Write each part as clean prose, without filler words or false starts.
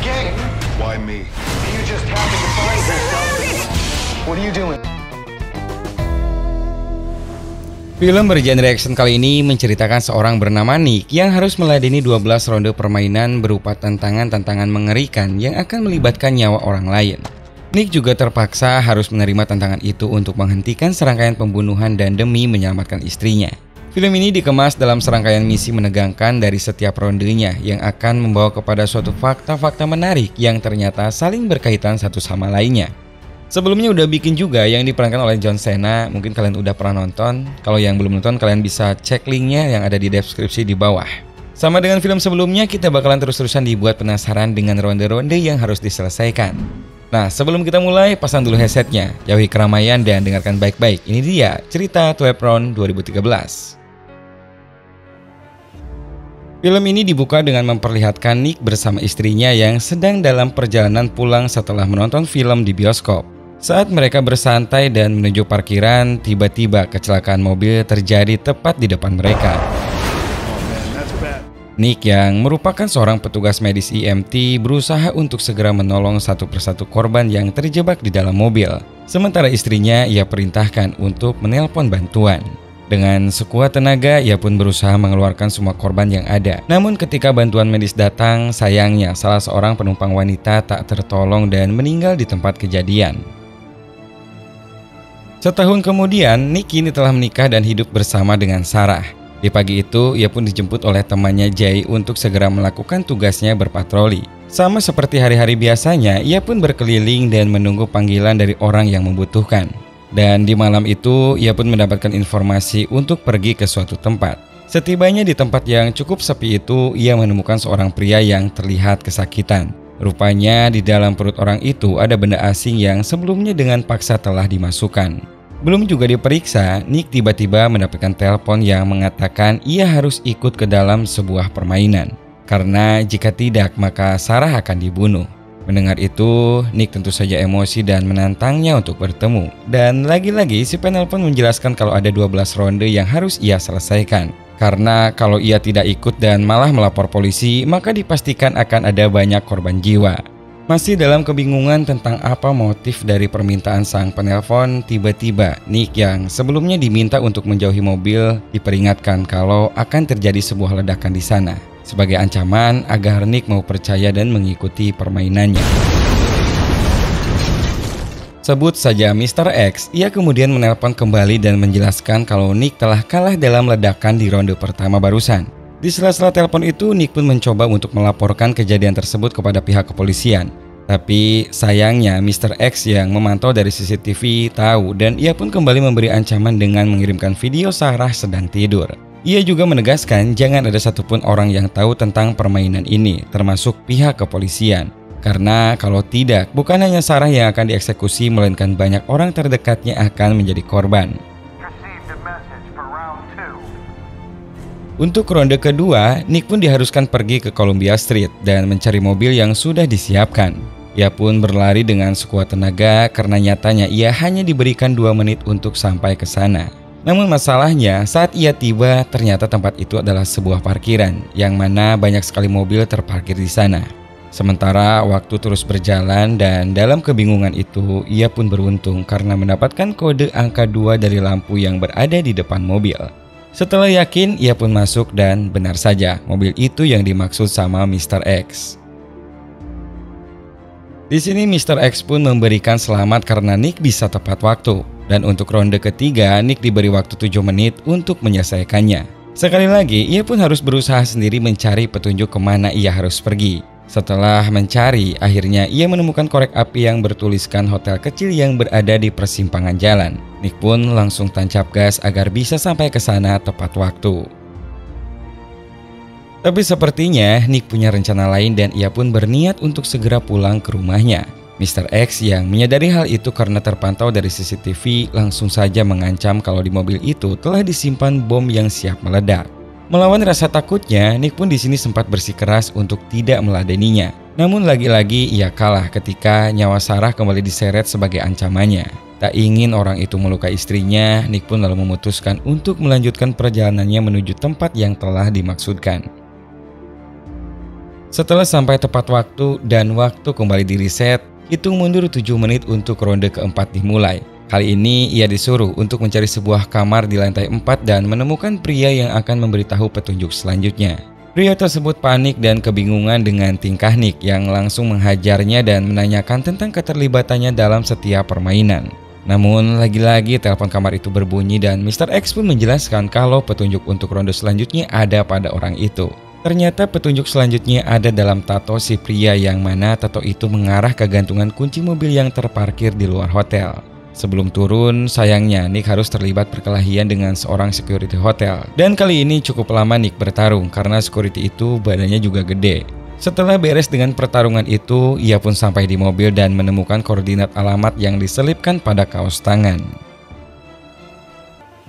gang? Why me? You just happened to find yourself. What are you doing? Film bergenre action kali ini menceritakan seorang bernama Nick yang harus meladeni 12 ronde permainan berupa tantangan-tantangan mengerikan yang akan melibatkan nyawa orang lain. Nick juga terpaksa harus menerima tantangan itu untuk menghentikan serangkaian pembunuhan dan demi menyelamatkan istrinya. Film ini dikemas dalam serangkaian misi menegangkan dari setiap rondenya yang akan membawa kepada suatu fakta-fakta menarik yang ternyata saling berkaitan satu sama lainnya. Sebelumnya udah bikin juga yang diperankan oleh John Cena, mungkin kalian udah pernah nonton. Kalau yang belum nonton kalian bisa cek linknya yang ada di deskripsi di bawah. Sama dengan film sebelumnya, kita bakalan terus-terusan dibuat penasaran dengan ronde-ronde yang harus diselesaikan. Nah, sebelum kita mulai, pasang dulu headsetnya, jauhi keramaian dan dengarkan baik-baik. Ini dia cerita 12 Round 2013. Film ini dibuka dengan memperlihatkan Nick bersama istrinya yang sedang dalam perjalanan pulang setelah menonton film di bioskop. Saat mereka bersantai dan menuju parkiran, tiba-tiba kecelakaan mobil terjadi tepat di depan mereka. Nick yang merupakan seorang petugas medis EMT berusaha untuk segera menolong satu persatu korban yang terjebak di dalam mobil. Sementara istrinya ia perintahkan untuk menelpon bantuan. Dengan sekuat tenaga, ia pun berusaha mengeluarkan semua korban yang ada. Namun ketika bantuan medis datang, sayangnya salah seorang penumpang wanita tak tertolong dan meninggal di tempat kejadian. Setahun kemudian, Nick kini telah menikah dan hidup bersama dengan Sarah. Di pagi itu, ia pun dijemput oleh temannya Jay untuk segera melakukan tugasnya berpatroli. Sama seperti hari-hari biasanya, ia pun berkeliling dan menunggu panggilan dari orang yang membutuhkan. Dan di malam itu, ia pun mendapatkan informasi untuk pergi ke suatu tempat. Setibanya di tempat yang cukup sepi itu, ia menemukan seorang pria yang terlihat kesakitan. Rupanya di dalam perut orang itu ada benda asing yang sebelumnya dengan paksa telah dimasukkan. Belum juga diperiksa, Nick tiba-tiba mendapatkan telepon yang mengatakan ia harus ikut ke dalam sebuah permainan. Karena jika tidak, maka Sarah akan dibunuh. Mendengar itu, Nick tentu saja emosi dan menantangnya untuk bertemu. Dan lagi-lagi si penelpon menjelaskan kalau ada 12 ronde yang harus ia selesaikan. Karena kalau ia tidak ikut dan malah melapor polisi, maka dipastikan akan ada banyak korban jiwa. Masih dalam kebingungan tentang apa motif dari permintaan sang penelpon, tiba-tiba Nick yang sebelumnya diminta untuk menjauhi mobil diperingatkan kalau akan terjadi sebuah ledakan di sana. Sebagai ancaman agar Nick mau percaya dan mengikuti permainannya. Sebut saja Mr. X, ia kemudian menelpon kembali dan menjelaskan kalau Nick telah kalah dalam ledakan di ronde pertama barusan. Di sela-sela telepon itu, Nick pun mencoba untuk melaporkan kejadian tersebut kepada pihak kepolisian. Tapi sayangnya Mr. X yang memantau dari CCTV tahu dan ia pun kembali memberi ancaman dengan mengirimkan video Sarah sedang tidur. Ia juga menegaskan jangan ada satupun orang yang tahu tentang permainan ini, termasuk pihak kepolisian. Karena kalau tidak, bukan hanya Sarah yang akan dieksekusi, melainkan banyak orang terdekatnya akan menjadi korban. Untuk ronde kedua, Nick pun diharuskan pergi ke Columbia Street dan mencari mobil yang sudah disiapkan. Ia pun berlari dengan sekuat tenaga karena nyatanya ia hanya diberikan 2 menit untuk sampai ke sana. Namun masalahnya saat ia tiba ternyata tempat itu adalah sebuah parkiran yang mana banyak sekali mobil terparkir di sana. Sementara waktu terus berjalan dan dalam kebingungan itu ia pun beruntung karena mendapatkan kode angka 2 dari lampu yang berada di depan mobil. Setelah yakin, ia pun masuk dan benar saja, mobil itu yang dimaksud sama Mr. X. Di sini Mr. X pun memberikan selamat karena Nick bisa tepat waktu. Dan untuk ronde ketiga, Nick diberi waktu 7 menit untuk menyelesaikannya. Sekali lagi, ia pun harus berusaha sendiri mencari petunjuk kemana ia harus pergi. Setelah mencari, akhirnya ia menemukan korek api yang bertuliskan hotel kecil yang berada di persimpangan jalan. Nick pun langsung tancap gas agar bisa sampai ke sana tepat waktu. Tapi sepertinya Nick punya rencana lain dan ia pun berniat untuk segera pulang ke rumahnya. Mr. X yang menyadari hal itu karena terpantau dari CCTV langsung saja mengancam kalau di mobil itu telah disimpan bom yang siap meledak. Melawan rasa takutnya, Nick pun di sini sempat bersikeras untuk tidak meladeninya. Namun lagi-lagi ia kalah ketika nyawa Sarah kembali diseret sebagai ancamannya. Tak ingin orang itu melukai istrinya, Nick pun lalu memutuskan untuk melanjutkan perjalanannya menuju tempat yang telah dimaksudkan. Setelah sampai tepat waktu dan waktu kembali di reset, hitung mundur 7 menit untuk ronde keempat dimulai. Kali ini ia disuruh untuk mencari sebuah kamar di lantai 4 dan menemukan pria yang akan memberitahu petunjuk selanjutnya. Pria tersebut panik dan kebingungan dengan tingkah Nick yang langsung menghajarnya dan menanyakan tentang keterlibatannya dalam setiap permainan. Namun lagi-lagi telepon kamar itu berbunyi dan Mr. X pun menjelaskan kalau petunjuk untuk ronde selanjutnya ada pada orang itu. Ternyata petunjuk selanjutnya ada dalam tato si pria yang mana tato itu mengarah ke gantungan kunci mobil yang terparkir di luar hotel. Sebelum turun, sayangnya Nick harus terlibat perkelahian dengan seorang security hotel. Dan kali ini cukup lama Nick bertarung karena security itu badannya juga gede. Setelah beres dengan pertarungan itu, ia pun sampai di mobil dan menemukan koordinat alamat yang diselipkan pada kaos tangan.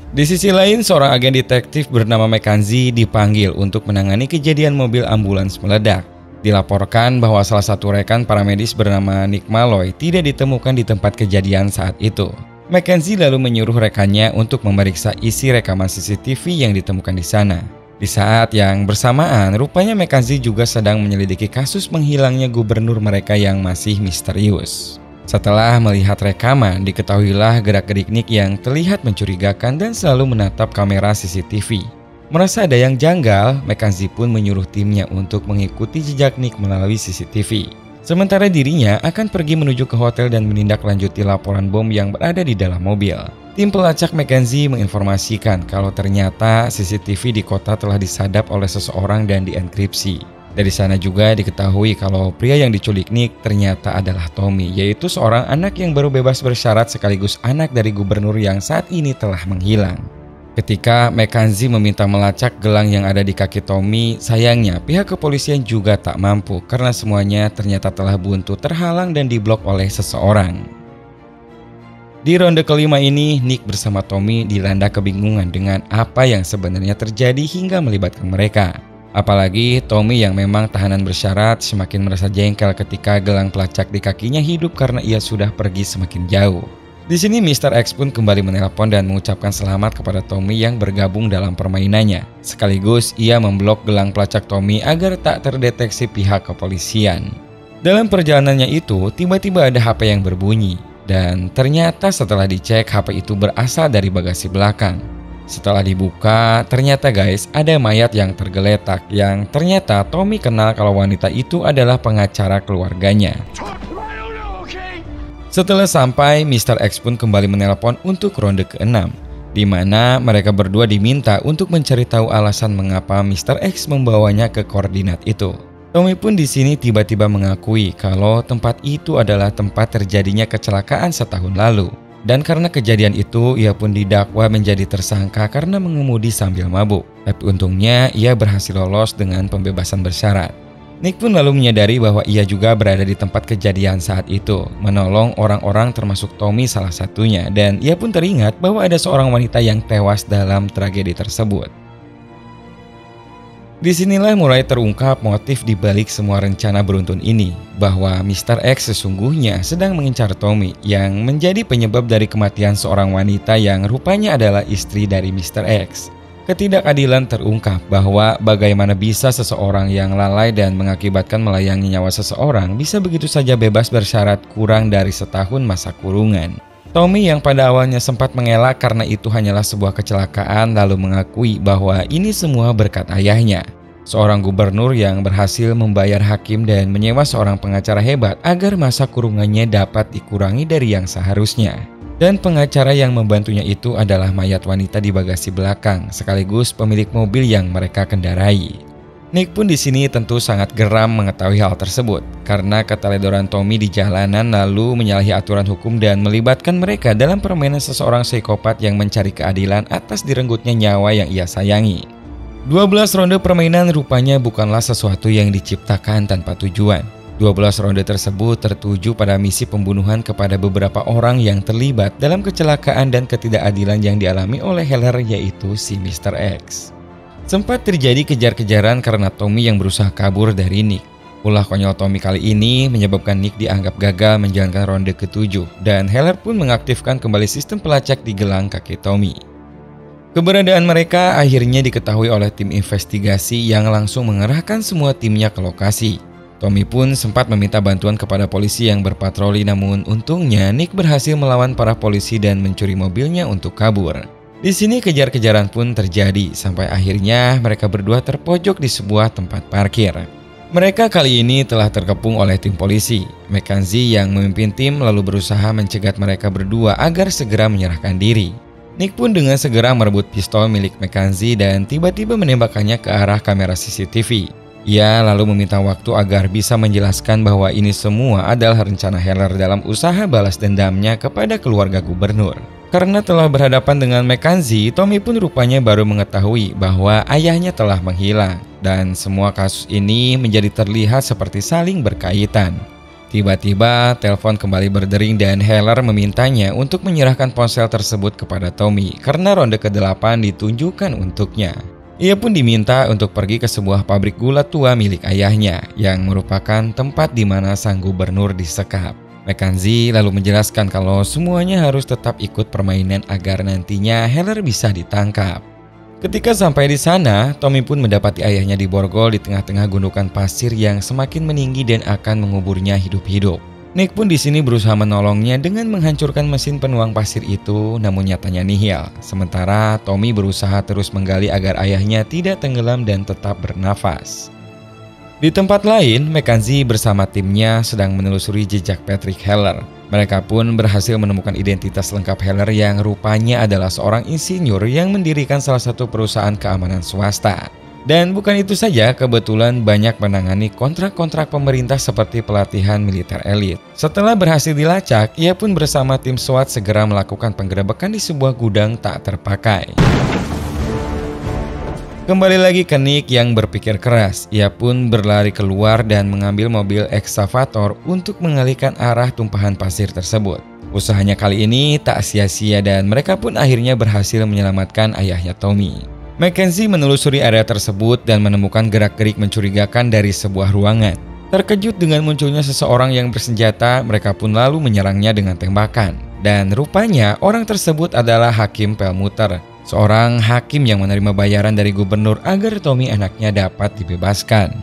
Di sisi lain, seorang agen detektif bernama Mackenzie dipanggil untuk menangani kejadian mobil ambulans meledak. Dilaporkan bahwa salah satu rekan paramedis bernama Nick Malloy tidak ditemukan di tempat kejadian saat itu. Mackenzie lalu menyuruh rekannya untuk memeriksa isi rekaman CCTV yang ditemukan di sana. Di saat yang bersamaan, rupanya Mackenzie juga sedang menyelidiki kasus menghilangnya gubernur mereka yang masih misterius. Setelah melihat rekaman, diketahuilah gerak-gerik Nick yang terlihat mencurigakan dan selalu menatap kamera CCTV. Merasa ada yang janggal, Mackenzie pun menyuruh timnya untuk mengikuti jejak Nick melalui CCTV. Sementara dirinya akan pergi menuju ke hotel dan menindaklanjuti laporan bom yang berada di dalam mobil. Tim pelacak Mackenzie menginformasikan kalau ternyata CCTV di kota telah disadap oleh seseorang dan dienkripsi. Dari sana juga diketahui kalau pria yang diculik Nick ternyata adalah Tommy, yaitu seorang anak yang baru bebas bersyarat sekaligus anak dari gubernur yang saat ini telah menghilang. Ketika Mackenzie meminta melacak gelang yang ada di kaki Tommy, sayangnya pihak kepolisian juga tak mampu karena semuanya ternyata telah buntu, terhalang dan diblok oleh seseorang. Di ronde kelima ini, Nick bersama Tommy dilanda kebingungan dengan apa yang sebenarnya terjadi hingga melibatkan mereka. Apalagi Tommy yang memang tahanan bersyarat semakin merasa jengkel ketika gelang pelacak di kakinya hidup karena ia sudah pergi semakin jauh. Di sini Mr. X pun kembali menelpon dan mengucapkan selamat kepada Tommy yang bergabung dalam permainannya. Sekaligus ia memblok gelang pelacak Tommy agar tak terdeteksi pihak kepolisian. Dalam perjalanannya itu, tiba-tiba ada HP yang berbunyi. Dan ternyata setelah dicek, HP itu berasal dari bagasi belakang. Setelah dibuka, ternyata guys ada mayat yang tergeletak yang ternyata Tommy kenal kalau wanita itu adalah pengacara keluarganya. Setelah sampai, Mr. X pun kembali menelpon untuk ronde ke-6, di mana mereka berdua diminta untuk mencari tahu alasan mengapa Mr. X membawanya ke koordinat itu. Tommy pun di sini tiba-tiba mengakui kalau tempat itu adalah tempat terjadinya kecelakaan setahun lalu. Dan karena kejadian itu, ia pun didakwa menjadi tersangka karena mengemudi sambil mabuk. Tapi untungnya ia berhasil lolos dengan pembebasan bersyarat. Nick pun lalu menyadari bahwa ia juga berada di tempat kejadian saat itu, menolong orang-orang termasuk Tommy salah satunya, dan ia pun teringat bahwa ada seorang wanita yang tewas dalam tragedi tersebut. Disinilah mulai terungkap motif di balik semua rencana beruntun ini, bahwa Mr. X sesungguhnya sedang mengincar Tommy yang menjadi penyebab dari kematian seorang wanita yang rupanya adalah istri dari Mr. X. Ketidakadilan terungkap bahwa bagaimana bisa seseorang yang lalai dan mengakibatkan melayani nyawa seseorang bisa begitu saja bebas bersyarat kurang dari setahun masa kurungan. Tommy yang pada awalnya sempat mengelak karena itu hanyalah sebuah kecelakaan lalu mengakui bahwa ini semua berkat ayahnya. Seorang gubernur yang berhasil membayar hakim dan menyewa seorang pengacara hebat agar masa kurungannya dapat dikurangi dari yang seharusnya. Dan pengacara yang membantunya itu adalah mayat wanita di bagasi belakang, sekaligus pemilik mobil yang mereka kendarai. Nick pun di sini tentu sangat geram mengetahui hal tersebut, karena keteledoran Tommy di jalanan lalu menyalahi aturan hukum dan melibatkan mereka dalam permainan seseorang psikopat yang mencari keadilan atas direnggutnya nyawa yang ia sayangi. 12 ronde permainan rupanya bukanlah sesuatu yang diciptakan tanpa tujuan. 12 ronde tersebut tertuju pada misi pembunuhan kepada beberapa orang yang terlibat dalam kecelakaan dan ketidakadilan yang dialami oleh Heller, yaitu si Mr. X. Sempat terjadi kejar-kejaran karena Tommy yang berusaha kabur dari Nick. Ulah konyol Tommy kali ini menyebabkan Nick dianggap gagal menjalankan ronde ke-7 dan Heller pun mengaktifkan kembali sistem pelacak di gelang kaki Tommy. Keberadaan mereka akhirnya diketahui oleh tim investigasi yang langsung mengerahkan semua timnya ke lokasi. Tommy pun sempat meminta bantuan kepada polisi yang berpatroli, namun untungnya Nick berhasil melawan para polisi dan mencuri mobilnya untuk kabur. Di sini kejar-kejaran pun terjadi sampai akhirnya mereka berdua terpojok di sebuah tempat parkir. Mereka kali ini telah terkepung oleh tim polisi. Mackenzie yang memimpin tim lalu berusaha mencegat mereka berdua agar segera menyerahkan diri. Nick pun dengan segera merebut pistol milik Mackenzie dan tiba-tiba menembakkannya ke arah kamera CCTV. Ia lalu meminta waktu agar bisa menjelaskan bahwa ini semua adalah rencana Heller dalam usaha balas dendamnya kepada keluarga gubernur. Karena telah berhadapan dengan Mackenzie, Tommy pun rupanya baru mengetahui bahwa ayahnya telah menghilang dan semua kasus ini menjadi terlihat seperti saling berkaitan. Tiba-tiba telepon kembali berdering dan Heller memintanya untuk menyerahkan ponsel tersebut kepada Tommy karena ronde ke-8 ditunjukkan untuknya. Ia pun diminta untuk pergi ke sebuah pabrik gula tua milik ayahnya yang merupakan tempat di mana sang gubernur disekap. Mackenzie lalu menjelaskan kalau semuanya harus tetap ikut permainan agar nantinya Heller bisa ditangkap. Ketika sampai di sana, Tommy pun mendapati ayahnya diborgol di tengah-tengah gundukan pasir yang semakin meninggi dan akan menguburnya hidup-hidup. Nick pun di sini berusaha menolongnya dengan menghancurkan mesin penuang pasir itu, namun nyatanya nihil. Sementara Tommy berusaha terus menggali agar ayahnya tidak tenggelam dan tetap bernafas. Di tempat lain, Mackenzie bersama timnya sedang menelusuri jejak Patrick Heller. Mereka pun berhasil menemukan identitas lengkap Heller yang rupanya adalah seorang insinyur yang mendirikan salah satu perusahaan keamanan swasta. Dan bukan itu saja, kebetulan banyak menangani kontrak-kontrak pemerintah seperti pelatihan militer elit. Setelah berhasil dilacak, ia pun bersama tim SWAT segera melakukan penggerebekan di sebuah gudang tak terpakai. Kembali lagi ke Nick yang berpikir keras, ia pun berlari keluar dan mengambil mobil ekskavator untuk mengalihkan arah tumpahan pasir tersebut. Usahanya kali ini tak sia-sia dan mereka pun akhirnya berhasil menyelamatkan ayahnya Tommy. Mackenzie menelusuri area tersebut dan menemukan gerak-gerik mencurigakan dari sebuah ruangan. Terkejut dengan munculnya seseorang yang bersenjata, mereka pun lalu menyerangnya dengan tembakan. Dan rupanya orang tersebut adalah Hakim Perlmutter, seorang hakim yang menerima bayaran dari gubernur agar Tommy anaknya dapat dibebaskan.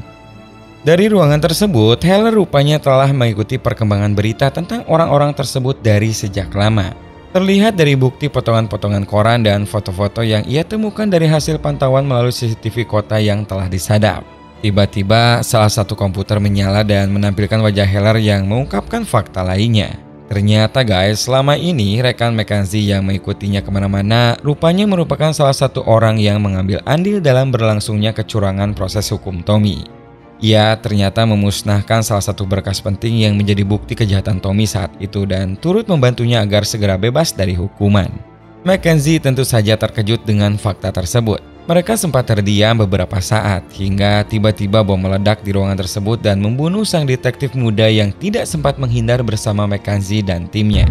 Dari ruangan tersebut, Heller rupanya telah mengikuti perkembangan berita tentang orang-orang tersebut dari sejak lama. Terlihat dari bukti potongan-potongan koran dan foto-foto yang ia temukan dari hasil pantauan melalui CCTV kota yang telah disadap. Tiba-tiba salah satu komputer menyala dan menampilkan wajah Heller yang mengungkapkan fakta lainnya. Ternyata guys, selama ini rekan Mackenzie yang mengikutinya kemana-mana rupanya merupakan salah satu orang yang mengambil andil dalam berlangsungnya kecurangan proses hukum Tommy. Ia ternyata memusnahkan salah satu berkas penting yang menjadi bukti kejahatan Tommy saat itu dan turut membantunya agar segera bebas dari hukuman. Mackenzie tentu saja terkejut dengan fakta tersebut. Mereka sempat terdiam beberapa saat hingga tiba-tiba bom meledak di ruangan tersebut dan membunuh sang detektif muda yang tidak sempat menghindar bersama Mackenzie dan timnya.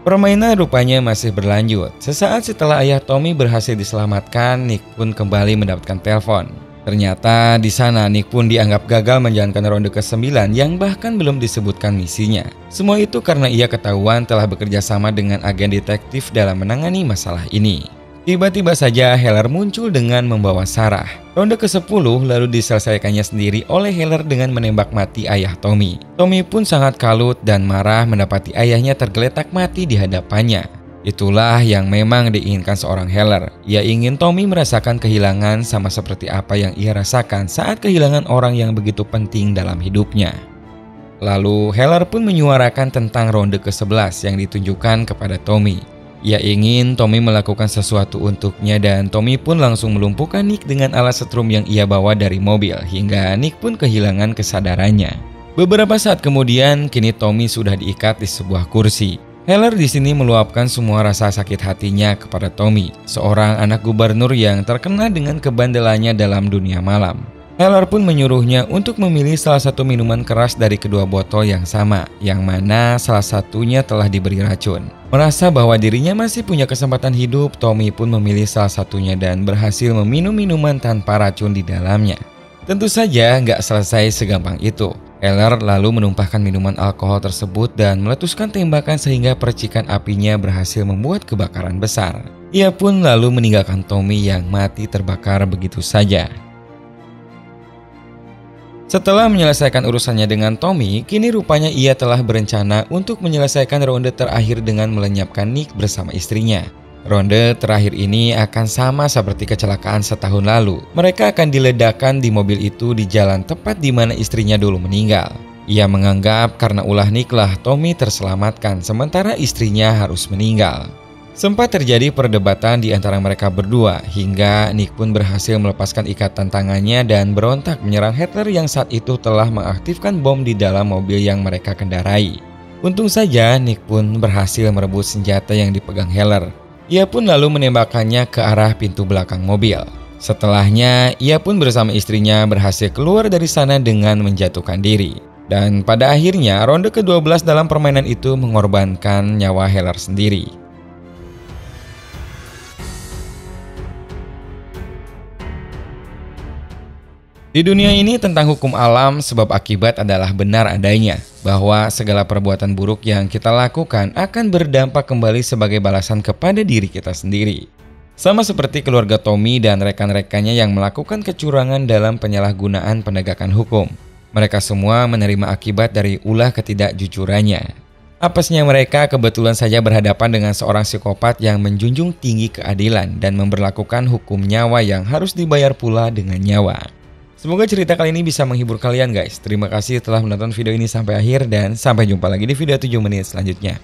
Permainan rupanya masih berlanjut. Sesaat setelah ayah Tommy berhasil diselamatkan, Nick pun kembali mendapatkan telepon. Ternyata di sana Nick pun dianggap gagal menjalankan ronde ke-9 yang bahkan belum disebutkan misinya. Semua itu karena ia ketahuan telah bekerja sama dengan agen detektif dalam menangani masalah ini. Tiba-tiba saja Heller muncul dengan membawa Sarah. Ronde ke-10 lalu diselesaikannya sendiri oleh Heller dengan menembak mati ayah Tommy. Tommy pun sangat kalut dan marah mendapati ayahnya tergeletak mati di hadapannya. Itulah yang memang diinginkan seorang Heller. Ia ingin Tommy merasakan kehilangan sama seperti apa yang ia rasakan saat kehilangan orang yang begitu penting dalam hidupnya. Lalu Heller pun menyuarakan tentang ronde ke-11 yang ditunjukkan kepada Tommy. Ia ingin Tommy melakukan sesuatu untuknya dan Tommy pun langsung melumpuhkan Nick dengan alat setrum yang ia bawa dari mobil hingga Nick pun kehilangan kesadarannya. Beberapa saat kemudian, kini Tommy sudah diikat di sebuah kursi. Heller di sini meluapkan semua rasa sakit hatinya kepada Tommy, seorang anak gubernur yang terkenal dengan kebandelannya dalam dunia malam. Heller pun menyuruhnya untuk memilih salah satu minuman keras dari kedua botol yang sama, yang mana salah satunya telah diberi racun. Merasa bahwa dirinya masih punya kesempatan hidup, Tommy pun memilih salah satunya dan berhasil meminum minuman tanpa racun di dalamnya. Tentu saja nggak selesai segampang itu. Heller lalu menumpahkan minuman alkohol tersebut dan meletuskan tembakan sehingga percikan apinya berhasil membuat kebakaran besar. Ia pun lalu meninggalkan Tommy yang mati terbakar begitu saja. Setelah menyelesaikan urusannya dengan Tommy, kini rupanya ia telah berencana untuk menyelesaikan ronde terakhir dengan melenyapkan Nick bersama istrinya. Ronde terakhir ini akan sama seperti kecelakaan setahun lalu. Mereka akan diledakkan di mobil itu di jalan tepat di mana istrinya dulu meninggal. Ia menganggap karena ulah Nick lah Tommy terselamatkan sementara istrinya harus meninggal. Sempat terjadi perdebatan di antara mereka berdua hingga Nick pun berhasil melepaskan ikatan tangannya dan berontak menyerang Heather yang saat itu telah mengaktifkan bom di dalam mobil yang mereka kendarai. Untung saja Nick pun berhasil merebut senjata yang dipegang Heller. Ia pun lalu menembakkannya ke arah pintu belakang mobil. Setelahnya, ia pun bersama istrinya berhasil keluar dari sana dengan menjatuhkan diri. Dan pada akhirnya, ronde ke-12 dalam permainan itu mengorbankan nyawa Heller sendiri. Di dunia ini tentang hukum alam sebab akibat adalah benar adanya, bahwa segala perbuatan buruk yang kita lakukan akan berdampak kembali sebagai balasan kepada diri kita sendiri. Sama seperti keluarga Tommy dan rekan-rekannya yang melakukan kecurangan dalam penyalahgunaan penegakan hukum. Mereka semua menerima akibat dari ulah ketidakjujurannya. Apesnya mereka kebetulan saja berhadapan dengan seorang psikopat yang menjunjung tinggi keadilan dan memberlakukan hukum nyawa yang harus dibayar pula dengan nyawa. Semoga cerita kali ini bisa menghibur kalian guys. Terima kasih telah menonton video ini sampai akhir dan sampai jumpa lagi di video 7 menit selanjutnya.